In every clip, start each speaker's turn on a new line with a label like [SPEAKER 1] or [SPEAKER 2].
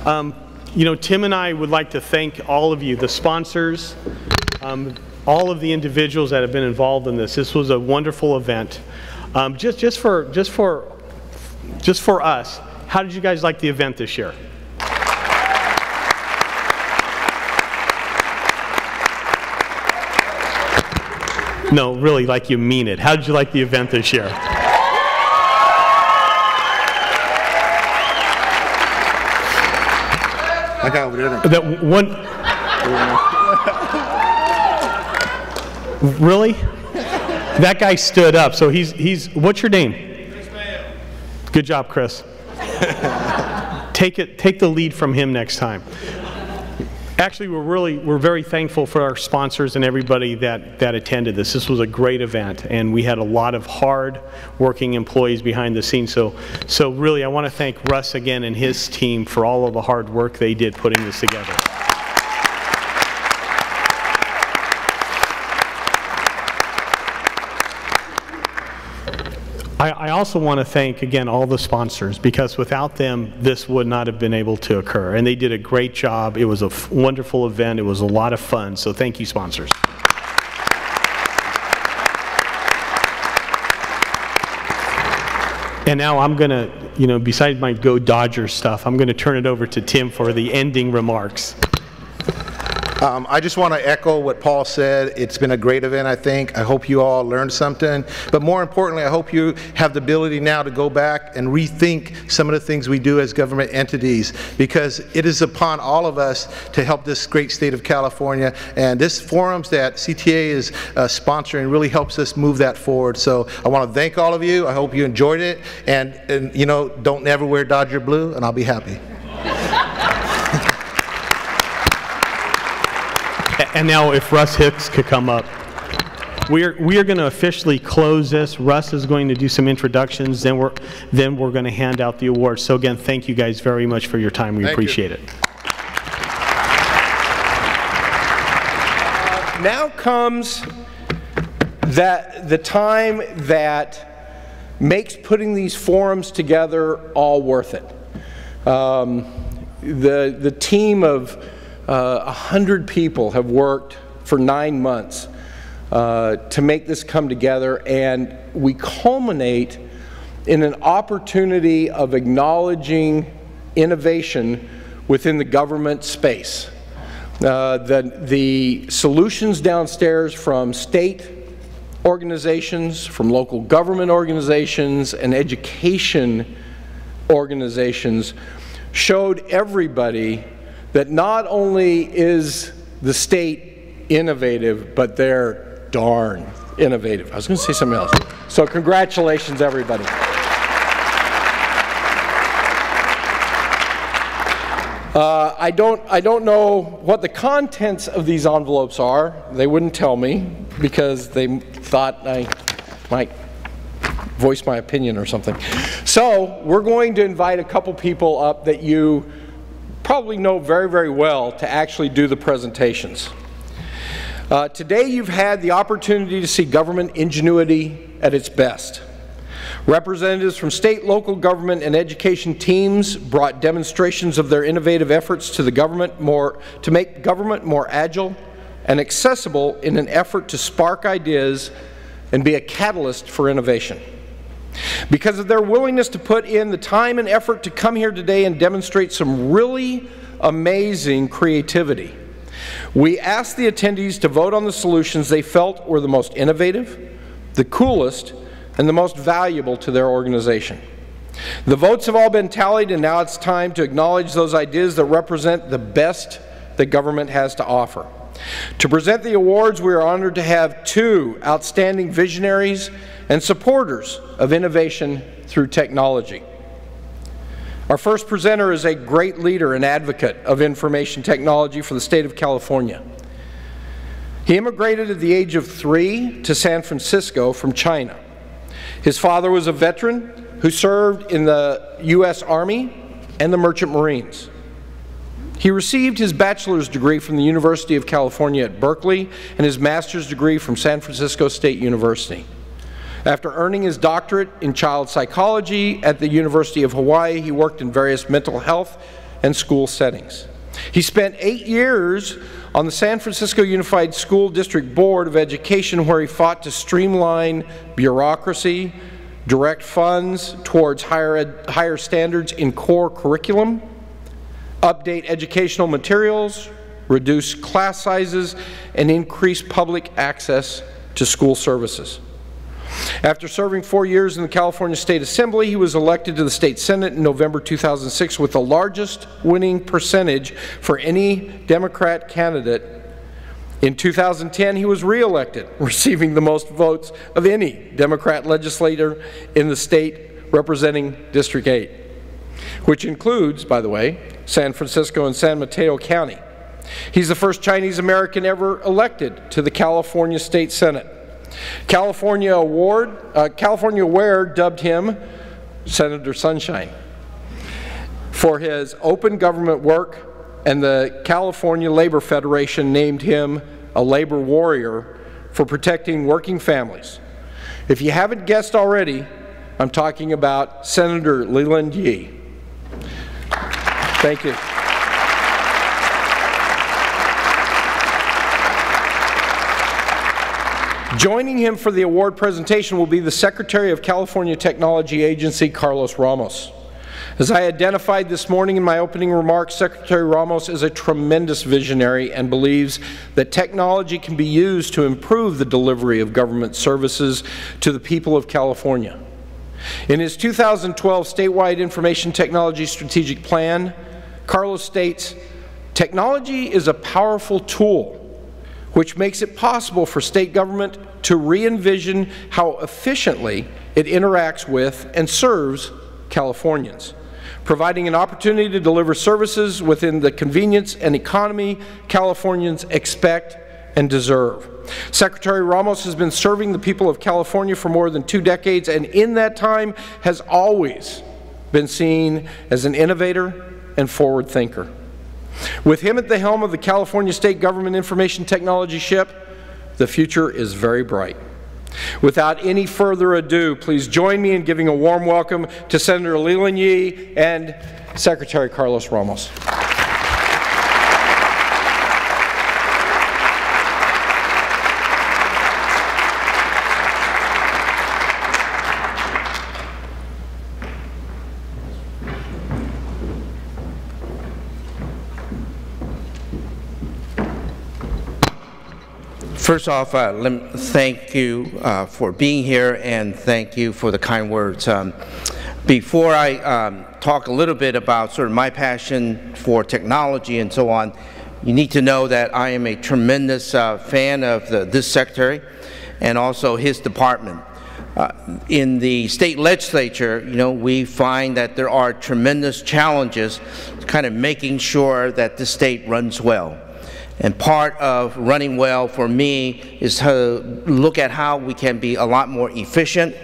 [SPEAKER 1] You know, Tim and I would like to thank all of you, the sponsors, all of the individuals that have been involved in this. This was a wonderful event. Just for us, how did you guys like the event this year? No, really, like you mean it. How did you like the event this year?
[SPEAKER 2] I got over there.
[SPEAKER 1] That one. Really? That guy stood up. So he's. What's your name? Chris Mayo. Good job, Chris. Take the lead from him next time. Actually, we're very thankful for our sponsors and everybody that attended this. This was a great event, and we had a lot of hard-working employees behind the scenes. So really, I want to thank Russ again and his team for all of the hard work they did putting this together. I also want to thank, again, all the sponsors, because without them, this would not have been able to occur. And they did a great job. It was a wonderful event. It was a lot of fun. So thank you, sponsors. And now I'm going to, you know, besides my Go Dodgers stuff, I'm going to turn it over to Tim for the ending remarks.
[SPEAKER 2] I just want to echo what Paul said. It's been a great event, I think. I hope you all learned something. But more importantly, I hope you have the ability now to go back and rethink some of the things we do as government entities, because it is upon all of us to help this great state of California. And this forums that CTA is sponsoring really helps us move that forward. So I want to thank all of you. I hope you enjoyed it. And you know, don't ever wear Dodger blue, and I'll be happy.
[SPEAKER 1] And now if Russ Hicks could come up. We are going to officially close this. Russ is going to do some introductions, then we're going to hand out the awards. So again, thank you guys very much for your time. We appreciate it.
[SPEAKER 3] Now comes the time that makes putting these forums together all worth it. The team of 100 people have worked for 9 months to make this come together, and we culminate in an opportunity of acknowledging innovation within the government space. The solutions downstairs from state organizations, from local government organizations, and education organizations showed everybody that not only is the state innovative, but they're darn innovative. I was going to say something else. So congratulations, everybody. I don't know what the contents of these envelopes are. They wouldn't tell me because they thought I might voice my opinion or something. So we're going to invite a couple people up that you probably know very, very well to actually do the presentations. Today you've had the opportunity to see government ingenuity at its best. Representatives from state, local government, and education teams brought demonstrations of their innovative efforts to the government to make government more agile and accessible in an effort to spark ideas and be a catalyst for innovation. Because of their willingness to put in the time and effort to come here today and demonstrate some really amazing creativity, we asked the attendees to vote on the solutions they felt were the most innovative, the coolest, and the most valuable to their organization. The votes have all been tallied, and now it's time to acknowledge those ideas that represent the best that government has to offer. To present the awards, we are honored to have 2 outstanding visionaries and supporters of innovation through technology. Our first presenter is a great leader and advocate of information technology for the state of California. He immigrated at the age of 3 to San Francisco from China. His father was a veteran who served in the U.S. Army and the Merchant Marines. He received his bachelor's degree from the University of California at Berkeley and his master's degree from San Francisco State University. After earning his doctorate in child psychology at the University of Hawaii, he worked in various mental health and school settings. He spent 8 years on the San Francisco Unified School District Board of Education, where he fought to streamline bureaucracy, direct funds towards higher standards in core curriculum, update educational materials, reduce class sizes, and increase public access to school services. After serving 4 years in the California State Assembly, he was elected to the State Senate in November 2006 with the largest winning percentage for any Democrat candidate. In 2010, he was re-elected, receiving the most votes of any Democrat legislator in the state representing District 8, which includes, by the way, San Francisco and San Mateo County. He's the first Chinese American ever elected to the California State Senate. California Aware dubbed him Senator Sunshine for his open government work, and the California Labor Federation named him a labor warrior for protecting working families. If you haven't guessed already, I'm talking about Senator Leland. Thank you. Joining him for the award presentation will be the Secretary of California Technology Agency, Carlos Ramos. As I identified this morning in my opening remarks, Secretary Ramos is a tremendous visionary and believes that technology can be used to improve the delivery of government services to the people of California. In his 2012 statewide Information Technology Strategic Plan, Carlos states, "Technology is a powerful tool which makes it possible for state government to re-envision how efficiently it interacts with and serves Californians, providing an opportunity to deliver services within the convenience and economy Californians expect and deserve." Secretary Ramos has been serving the people of California for more than 2 decades, and in that time has always been seen as an innovator and forward thinker. With him at the helm of the California State Government Information Technology ship, the future is very bright. Without any further ado, please join me in giving a warm welcome to Senator Leland and Secretary Carlos Ramos.
[SPEAKER 4] First off, let me thank you for being here, and thank you for the kind words. Before I talk a little bit about sort of my passion for technology and so on, you need to know that I am a tremendous fan of this Secretary and also his department. In the state legislature, you know, we find that there are tremendous challenges kind of making sure that the state runs well. And part of running well for me is to look at how we can be a lot more efficient,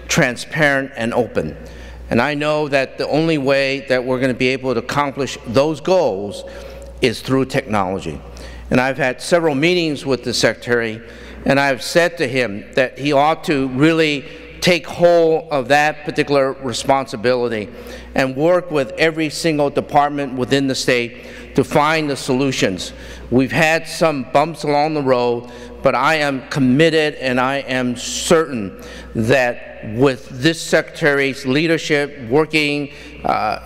[SPEAKER 4] transparent, and open. And I know that the only way that we're going to be able to accomplish those goals is through technology. And I've had several meetings with the Secretary, and I've said to him that he ought to really take hold of that particular responsibility and work with every single department within the state to find the solutions. We've had some bumps along the road, but I am committed and I am certain that with this Secretary's leadership, working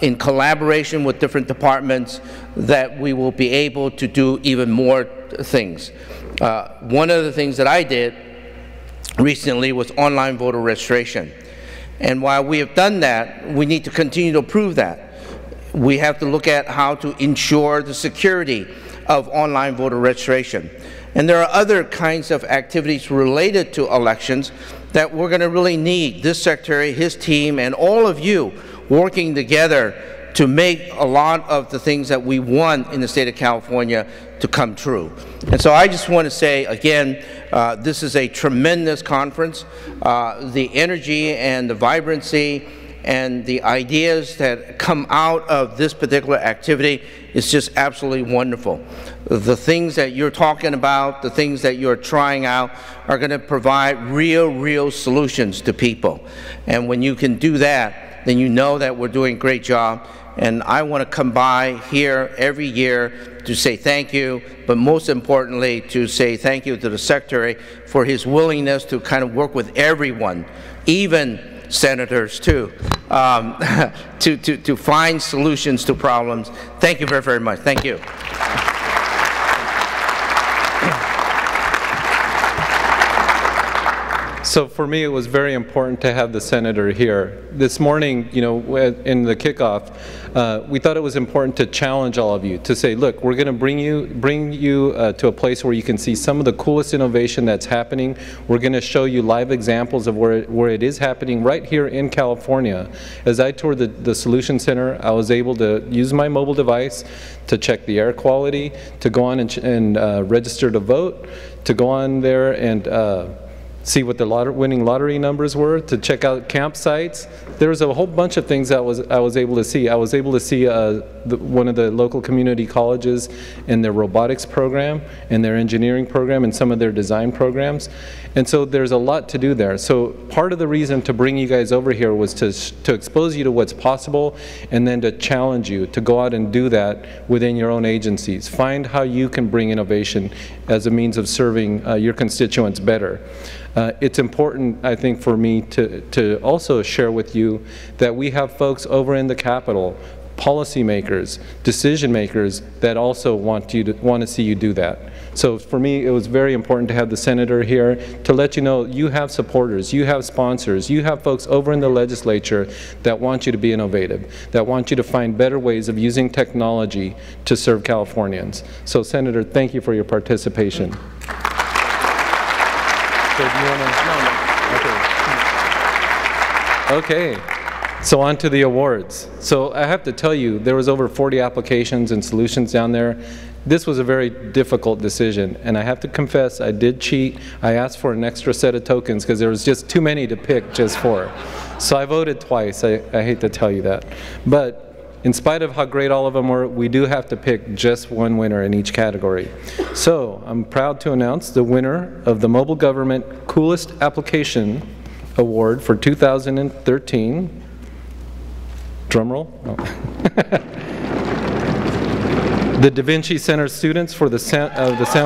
[SPEAKER 4] in collaboration with different departments, that we will be able to do even more things. One of the things that I did recently was online voter registration. And while we have done that, we need to continue to improve that. We have to look at how to ensure the security of online voter registration. And there are other kinds of activities related to elections that we're going to really need this Secretary, his team, and all of you working together to make a lot of the things that we want in the state of California to come true. And so I just want to say again, this is a tremendous conference. The energy and the vibrancy and the ideas that come out of this particular activity is just absolutely wonderful. The things that you're talking about, the things that you're trying out are going to provide real solutions to people. And when you can do that, then you know that we're doing a great job. and I want to come by here every year to say thank you, but most importantly to say thank you to the Secretary for his willingness to kind of work with everyone, even senators too, to find solutions to problems. Thank you very, very much. Thank you.
[SPEAKER 5] So for me, it was very important to have the senator here. This morning, you know, in the kickoff, we thought it was important to challenge all of you, to say, look, we're going to bring you to a place where you can see some of the coolest innovation that's happening. We're going to show you live examples of where it is happening right here in California. As I toured the Solution Center, I was able to use my mobile device to check the air quality, to go on and register to vote, to go on there and see what the winning lottery numbers were, to check out campsites. There was a whole bunch of things that I was able to see. I was able to see one of the local community colleges and their robotics program and their engineering program and some of their design programs. And so there's a lot to do there. So part of the reason to bring you guys over here was to expose you to what's possible and then to challenge you to go out and do that within your own agencies. Find how you can bring innovation as a means of serving your constituents better. It's important, I think, for me to also share with you that we have folks over in the Capitol, policymakers, decision makers, that also want to see you do that. So for me, it was very important to have the senator here to let you know you have supporters, you have sponsors, you have folks over in the legislature that want you to be innovative, that want you to find better ways of using technology to serve Californians. So Senator, thank you for your participation. So do you want to? Okay. So on to the awards. So I have to tell you, there was over 40 applications and solutions down there. This was a very difficult decision, and I have to confess, I did cheat. I asked for an extra set of tokens because there was just too many to pick just for. So I voted twice. I hate to tell you that. But in spite of how great all of them were, we do have to pick just one winner in each category. So I'm proud to announce the winner of the Mobile Government Coolest Application Award for 2013. Drum roll. Oh. The DaVinci Center students for the San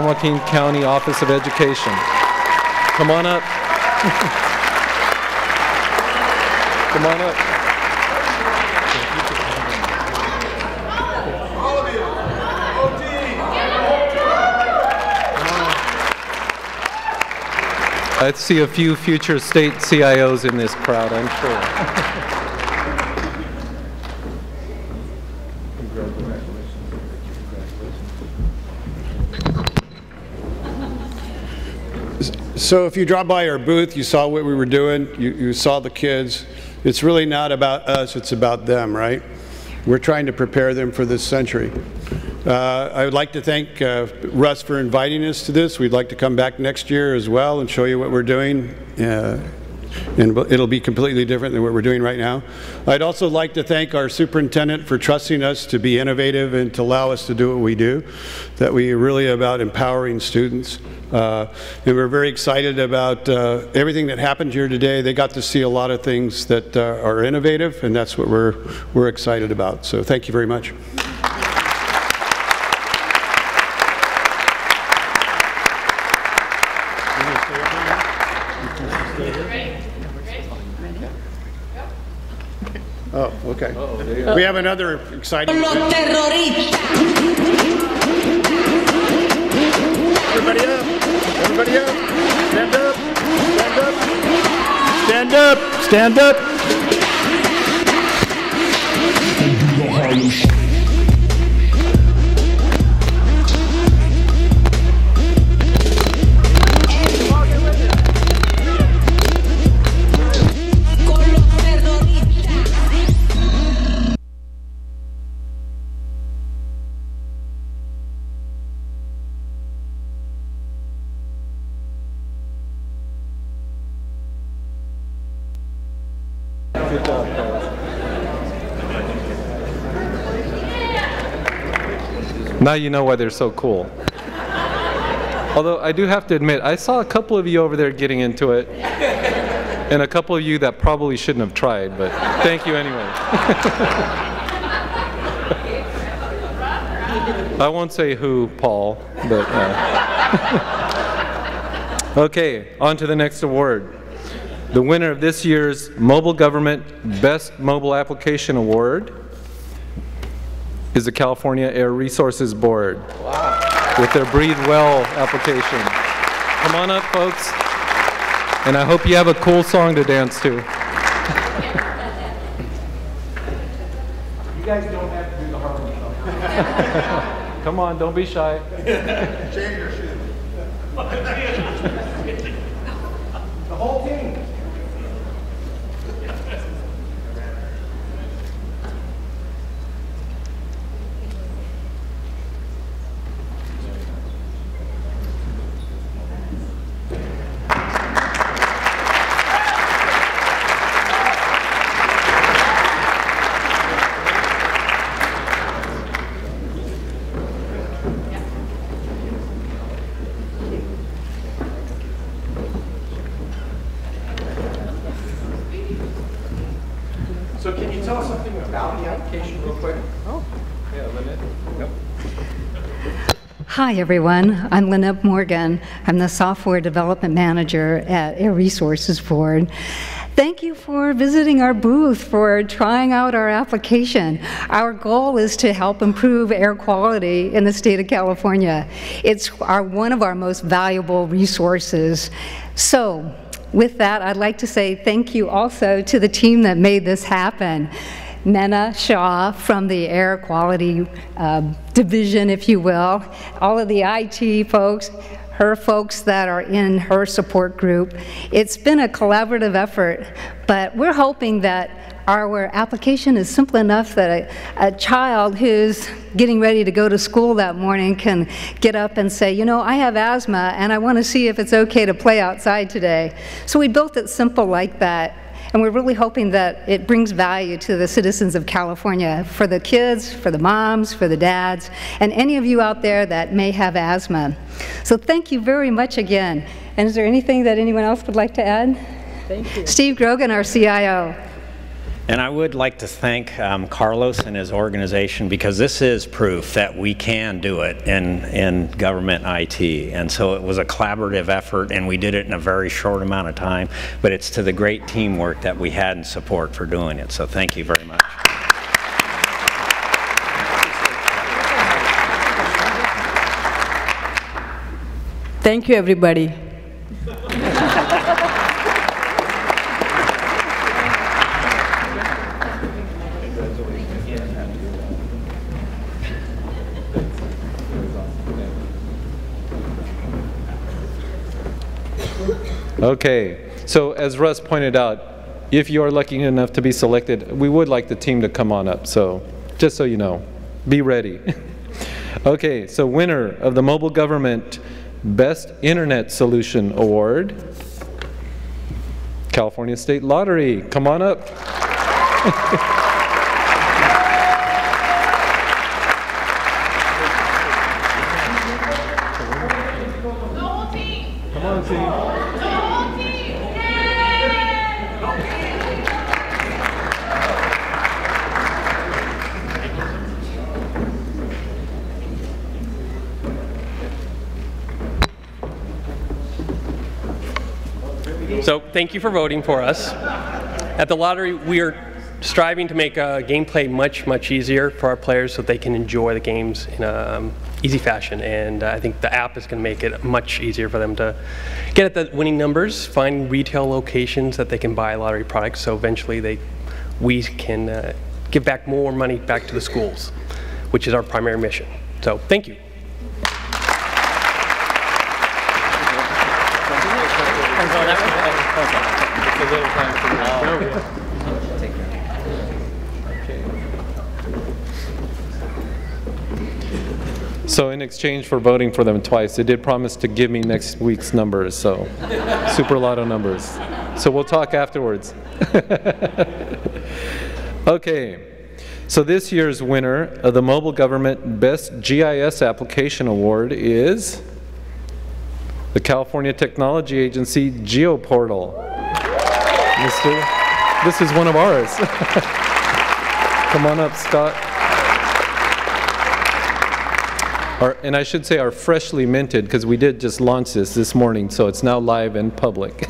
[SPEAKER 5] Joaquin County Office of Education. Come on up. Come on up. I see a few future state CIOs in this crowd, I'm sure.
[SPEAKER 6] So if you dropped by our booth, you saw what we were doing, you saw the kids. It's really not about us, it's about them, right? We're trying to prepare them for this century. I would like to thank Russ for inviting us to this. We'd like to come back next year as well and show you what we're doing. And it'll be completely different than what we're doing right now. I'd also like to thank our superintendent for trusting us to be innovative and to allow us to do what we do, that we are really about empowering students. And we're very excited about everything that happened here today. They got to see a lot of things that are innovative, and that's what we're excited about. So thank you very much. Oh, okay. We have another exciting event. Everybody up! Everybody up! Stand up! Stand up! Stand up! Stand up!
[SPEAKER 5] Now you know why they're so cool. Although I do have to admit, I saw a couple of you over there getting into it, and a couple of you that probably shouldn't have tried, but thank you anyway. I won't say who, Paul, but okay, on to the next award. The winner of this year's Mobile Government Best Mobile Application Award is the California Air Resources Board. Wow. With their Breathe Well application. Come on up, folks. And I hope you have a cool song to dance to. You guys don't have to do the Harlem song. Come on, don't be shy.
[SPEAKER 3] Shave your shoes. The whole team. So can you tell us something about the application real quick?
[SPEAKER 5] Oh, yeah, Lynette. Yep.
[SPEAKER 7] Hi, everyone. I'm Lynette Morgan. I'm the Software Development Manager at Air Resources Board. Thank you for visiting our booth, for trying out our application. Our goal is to help improve air quality in the state of California. It's one of our most valuable resources. So, with that, I'd like to say thank you also to the team that made this happen. Mena Shah from the Air Quality Division, if you will, all of the IT folks, her folks that are in her support group. It's been a collaborative effort, but we're hoping that our application is simple enough that a child who's getting ready to go to school that morning can get up and say, you know, I have asthma and I want to see if it's okay to play outside today. So we built it simple like that. And we're really hoping that it brings value to the citizens of California, for the kids, for the moms, for the dads, and any of you out there that may have asthma. So thank you very much again. And is there anything that anyone else would like to add? Thank you. Steve Grogan, our CIO.
[SPEAKER 8] And I would like to thank Carlos and his organization, because this is proof that we can do it in government IT. And so it was a collaborative effort, and we did it in a very short amount of time, but it's to the great teamwork that we had and support for doing it. So thank you very much.
[SPEAKER 9] Thank you, everybody.
[SPEAKER 5] Okay, so as Russ pointed out, if you are lucky enough to be selected, we would like the team to come on up, so just so you know, be ready. Okay, so winner of the Mobile Government Best Internet Solution Award, California State Lottery, come on up. Come on, team.
[SPEAKER 10] So thank you for voting for us. At the lottery, we are striving to make gameplay much easier for our players so they can enjoy the games in an easy fashion. And I think the app is going to make it much easier for them to get at the winning numbers, find retail locations that they can buy lottery products, so eventually we can give back more money back to the schools, which is our primary mission. So thank you.
[SPEAKER 5] So in exchange for voting for them twice, they did promise to give me next week's numbers, so Super Lotto numbers. So we'll talk afterwards. Okay, so this year's winner of the Mobile Government Best GIS Application Award is the California Technology Agency GeoPortal. This is one of ours. Come on up, Scott. And I should say our freshly minted, because we did just launch this morning, so it's now live and public.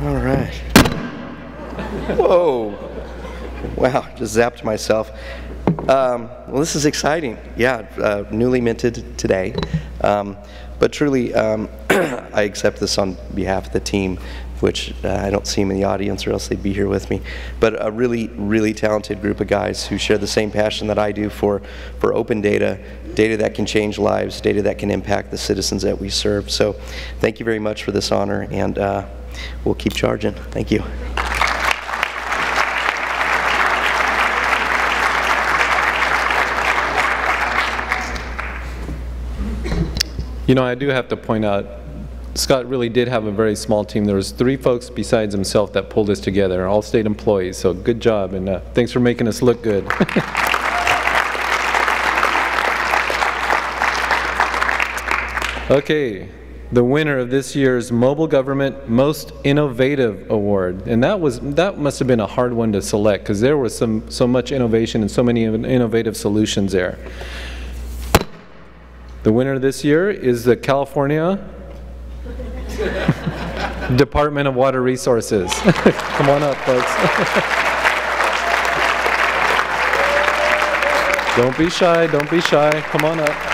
[SPEAKER 11] All right. Whoa. Wow, just zapped myself. Well, this is exciting. Yeah, newly minted today. But truly, I accept this on behalf of the team, which I don't see them in the audience or else they'd be here with me. But a really, really talented group of guys who share the same passion that I do for open data, data that can change lives, data that can impact the citizens that we serve. So thank you very much for this honor, and we'll keep charging. Thank you.
[SPEAKER 5] You know, I do have to point out, Scott really did have a very small team. There was 3 folks besides himself that pulled us together, all state employees, so good job, and thanks for making us look good. Okay, the winner of this year's Mobile Government Most Innovative Award, and that must have been a hard one to select, because there was so much innovation and so many innovative solutions there. The winner this year is the California Department of Water Resources. Come on up, folks. Don't be shy, don't be shy. Come on up.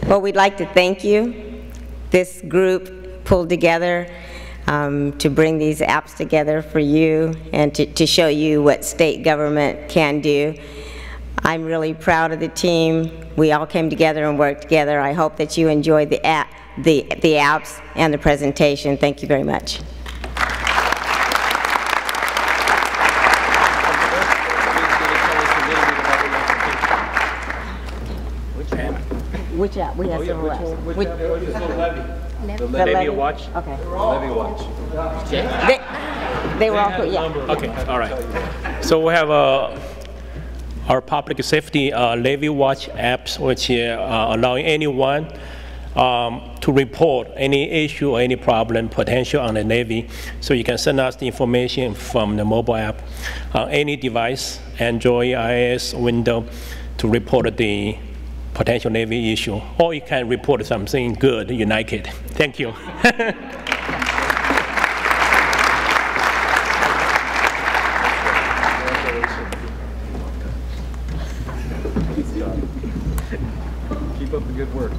[SPEAKER 12] Well, we'd like to thank you. This group pulled together to bring these apps together for you and to show you what state government can do. I'm really proud of the team. We all came together and worked together. I hope that you enjoyed the apps and the presentation. Thank you very much. Which app? We have several apps. Which app? The Levee watch? Okay.
[SPEAKER 13] Levee watch.
[SPEAKER 12] They were all put, yeah.
[SPEAKER 13] Okay, all right. So we have our public safety Levee watch apps, which allowing anyone to report any issue or any problem potential on the Levee. So you can send us the information from the mobile app on any device, Android, iOS, Windows, to report the potential Levee issue, or you can report something good, you like it. Thank you.
[SPEAKER 5] Keep up the good work.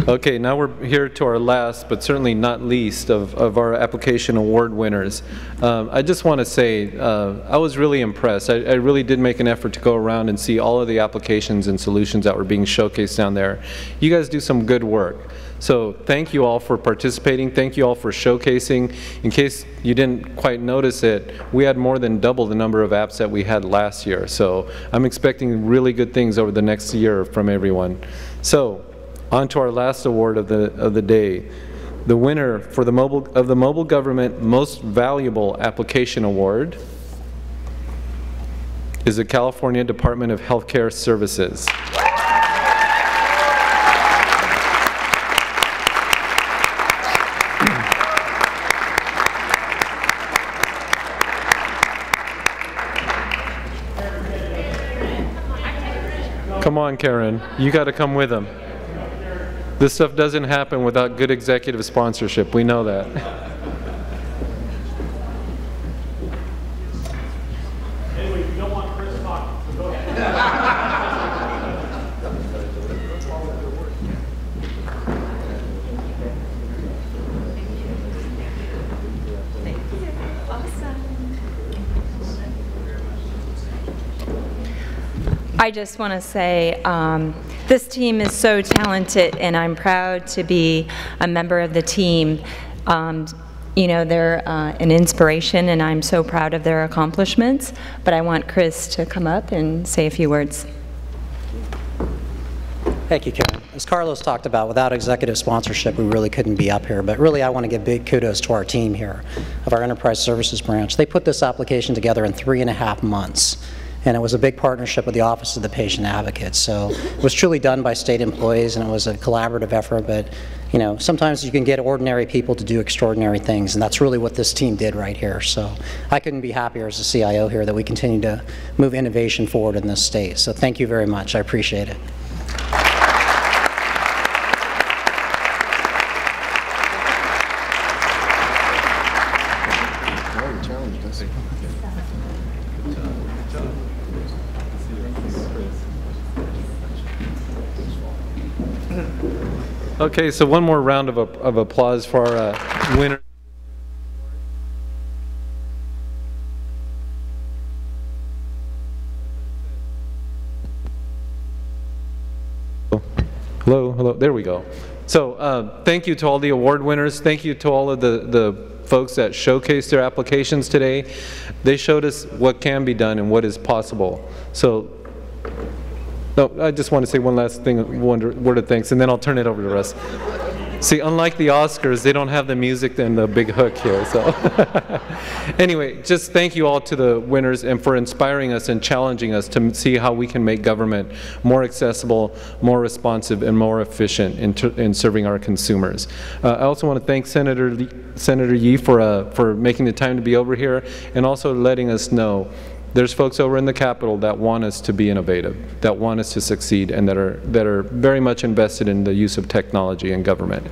[SPEAKER 5] Okay, now we're here to our last, but certainly not least, of our application award winners. I just want to say, I was really impressed. I really did make an effort to go around and see all of the applications and solutions that were being showcased down there. You guys do some good work. So thank you all for participating. Thank you all for showcasing. In case you didn't quite notice it, we had more than double the number of apps that we had last year. So I'm expecting really good things over the next year from everyone. So on to our last award of the day. The winner for the Mobile Government Most Valuable Application Award is the California Department of Healthcare Services. Come on, Karen, you got to come with them. This stuff doesn't happen without good executive sponsorship. We know that.
[SPEAKER 14] I just want to say this team is so talented, and I'm proud to be a member of the team. You know, they're an inspiration, and I'm so proud of their accomplishments. But I want Chris to come up and say a few words.
[SPEAKER 15] Thank you, Karen. As Carlos talked about, without executive sponsorship, we really couldn't be up here. But really, I want to give big kudos to our team here of our Enterprise Services branch. They put this application together in 3.5 months. And it was a big partnership with the Office of the Patient Advocate. So it was truly done by state employees, and it was a collaborative effort. But you know, sometimes you can get ordinary people to do extraordinary things, and that's really what this team did right here. So I couldn't be happier as a CIO here that we continue to move innovation forward in this state. So thank you very much. I appreciate it.
[SPEAKER 5] Okay, so one more round of applause for our winner. Hello, there we go. So thank you to all the award winners. Thank you to all of the folks that showcased their applications today. They showed us what can be done and what is possible. So no, I just want to say one last thing, one word of thanks, and then I'll turn it over to Russ. See, unlike the Oscars, they don't have the music and the big hook here. So anyway, just thank you all to the winners and for inspiring us and challenging us to see how we can make government more accessible, more responsive, and more efficient in serving our consumers. I also want to thank Senator Yee for making the time to be over here and also letting us know there's folks over in the Capitol that want us to be innovative, that want us to succeed, and that are very much invested in the use of technology in government.